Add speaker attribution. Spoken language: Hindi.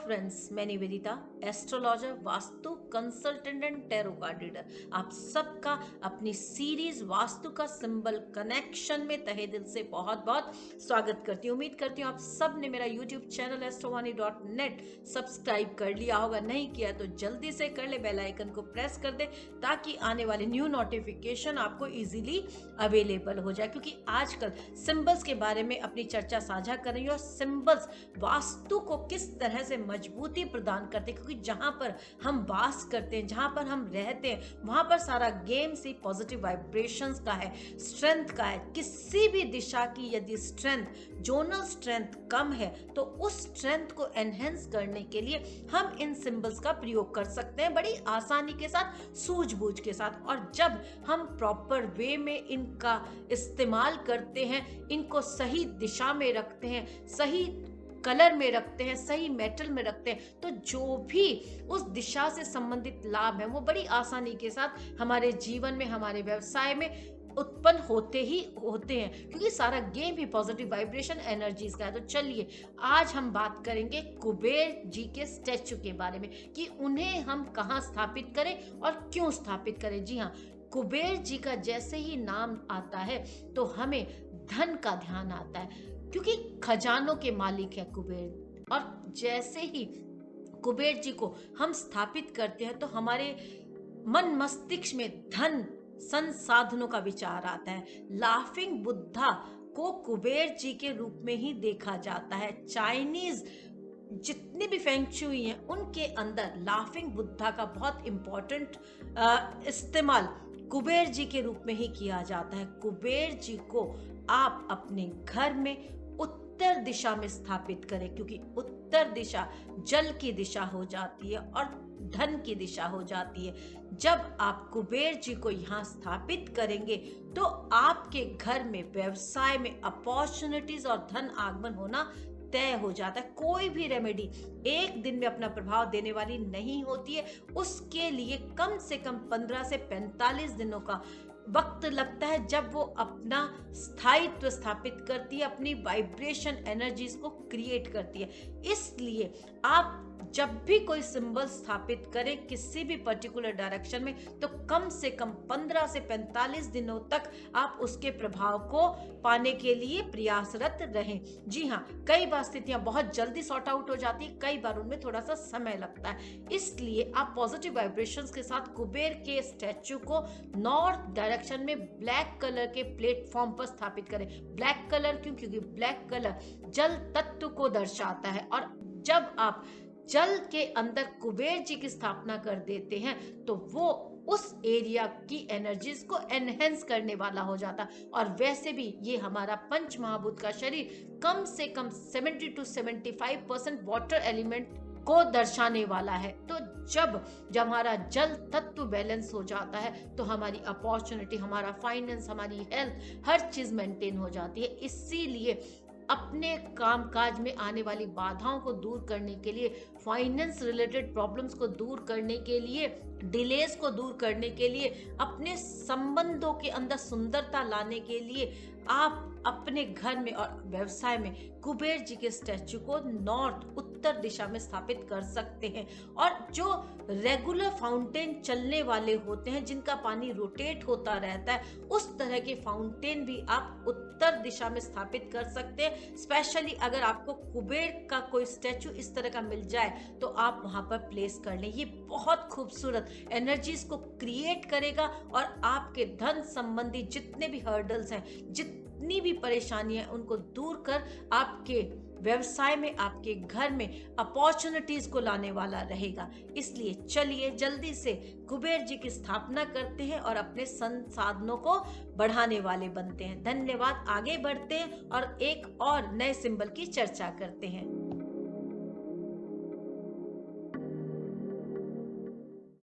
Speaker 1: फ्रेंड्स, मैं Nivedita, astrologer, vastu consultant and tarot card reader. आप सबका अपनी सीरीज वास्तु का सिंबल कनेक्शन में तहे दिल से बहुत बहुत स्वागत करती हूँ। उम्मीद करती हूँ आप सब ने मेरा यूट्यूब चैनल astrowani.net सब्सक्राइब कर लिया होगा। नहीं किया तो जल्दी से कर ले, बेल आइकन को प्रेस कर दे ताकि आने वाले न्यू नोटिफिकेशन आपको इजीली अवेलेबल हो जाए। क्योंकि आजकल सिंबल्स के बारे में अपनी चर्चा साझा कर रही हूँ और सिंबल्स वास्तु को किस तरह से मजबूती प्रदान करते हैं। क्योंकि जहां पर हम वास करते हैं, जहां पर हम रहते हैं, वहां पर सारा गेम सी पॉजिटिव वाइब्रेशंस का है, स्ट्रेंथ का है। किसी भी दिशा की यदि स्ट्रेंथ, जोनल स्ट्रेंथ कम है तो उस स्ट्रेंथ को एनहेंस करने के लिए हम इन सिंबल्स का प्रयोग कर सकते हैं बड़ी आसानी के साथ, सूझबूझ के साथ। और जब हम प्रॉपर वे में इनका इस्तेमाल करते हैं, इनको सही दिशा में रखते हैं, सही कलर में रखते हैं, सही मेटल में रखते हैं, तो जो भी उस दिशा से संबंधित लाभ है वो बड़ी आसानी के साथ हमारे जीवन में, हमारे व्यवसाय में उत्पन्न होते ही होते हैं। क्योंकि सारा गेम ही पॉजिटिव वाइब्रेशन एनर्जीज का है। तो चलिए आज हम बात करेंगे कुबेर जी के स्टैचू के बारे में कि उन्हें हम कहाँ स्थापित करें और क्यों स्थापित करें। जी हाँ, कुबेर जी का जैसे ही नाम आता है तो हमें धन का ध्यान आता है, क्योंकि खजानों के मालिक है कुबेर। और जैसे ही कुबेर जी को हम स्थापित करते हैं तो हमारे मन मस्तिष्क में धन संसाधनों का विचार आता है। लाफिंग बुद्धा को कुबेर जी के रूप में ही देखा जाता है। चाइनीज जितनी भी फेंगशुई हैं उनके अंदर लाफिंग बुद्धा का बहुत इंपॉर्टेंट इस्तेमाल कुबेर जी के रूप में ही किया जाता है। कुबेर जी को आप अपने घर में उत्तर दिशा में स्थापित करें, क्योंकि उत्तर दिशा जल की दिशा हो जाती है और धन की दिशा हो जाती है। जब आप कुबेर जी को यहाँ स्थापित करेंगे तो आपके घर में, व्यवसाय में अपॉर्चुनिटीज और धन आगमन होना तय हो जाता है। कोई भी रेमेडी एक दिन में अपना प्रभाव देने वाली नहीं होती है, उसके लिए कम से कम 15 से 45 दिनों का वक्त लगता है जब वो अपना स्थायित्व स्थापित करती है, अपनी वाइब्रेशन एनर्जीज को क्रिएट करती है। इसलिए आप जब भी कोई सिंबल स्थापित करें किसी भी पर्टिकुलर डायरेक्शन में तो कम से कम 15 से 45 दिनों तक आप उसके प्रभाव को पाने के लिए प्रयासरत रहें। जी हाँ, कई बार स्थितियां बहुत जल्दी सॉर्ट आउट हो जाती है, कई बार उनमें थोड़ा सा समय लगता है। इसलिए आप पॉजिटिव वाइब्रेशंस के साथ कुबेर के स्टैचू को नॉर्थ डायरेक्शन में ब्लैक कलर के प्लेटफॉर्म पर स्थापित करें। ब्लैक कलर क्यों? क्योंकि ब्लैक कलर जल तत्व को दर्शाता है और जब आप जल के अंदर कुबेर जी की स्थापना कर देते हैं तो वो उस एरिया की एनर्जीज को एनहेंस करने वाला हो जाता। और वैसे भी ये हमारा पंच महाभूत का शरीर कम से कम 70 to 75% वाटर एलिमेंट को दर्शाने वाला है। तो जब हमारा जल तत्व बैलेंस हो जाता है तो हमारी अपॉर्चुनिटी, हमारा फाइनेंस, हमारी हेल्थ, हर चीज मेंटेन हो जाती है। इसीलिए अपने कामकाज में आने वाली बाधाओं को दूर करने के लिए, फाइनेंस रिलेटेड प्रॉब्लम्स को दूर करने के लिए, डिलेस को दूर करने के लिए, अपने संबंधों के अंदर सुंदरता लाने के लिए आप अपने घर में और व्यवसाय में कुबेर जी के स्टैचू को नॉर्थ, उत्तर दिशा में स्थापित कर सकते हैं। और जो रेगुलर फाउंटेन चलने वाले होते हैं, जिनका पानी रोटेट होता रहता है, उस तरह के फाउंटेन भी आप उत्तर दिशा में स्थापित कर सकते हैं। स्पेशली अगर आपको कुबेर का कोई स्टैचू इस तरह का मिल जाए तो आप वहां पर प्लेस कर लें। ये बहुत खूबसूरत एनर्जीज को क्रिएट करेगा और आपके धन संबंधी जितने भी हर्डल्स हैं, जितनी भी परेशानियां, उनको दूर कर आपके व्यवसाय में, आपके घर में अपॉर्चुनिटीज को लाने वाला रहेगा। इसलिए चलिए जल्दी से कुबेर जी की स्थापना करते हैं और अपने संसाधनों को बढ़ाने वाले बनते हैं। धन्यवाद। आगे बढ़ते हैं और एक और नए सिंबल की चर्चा करते हैं।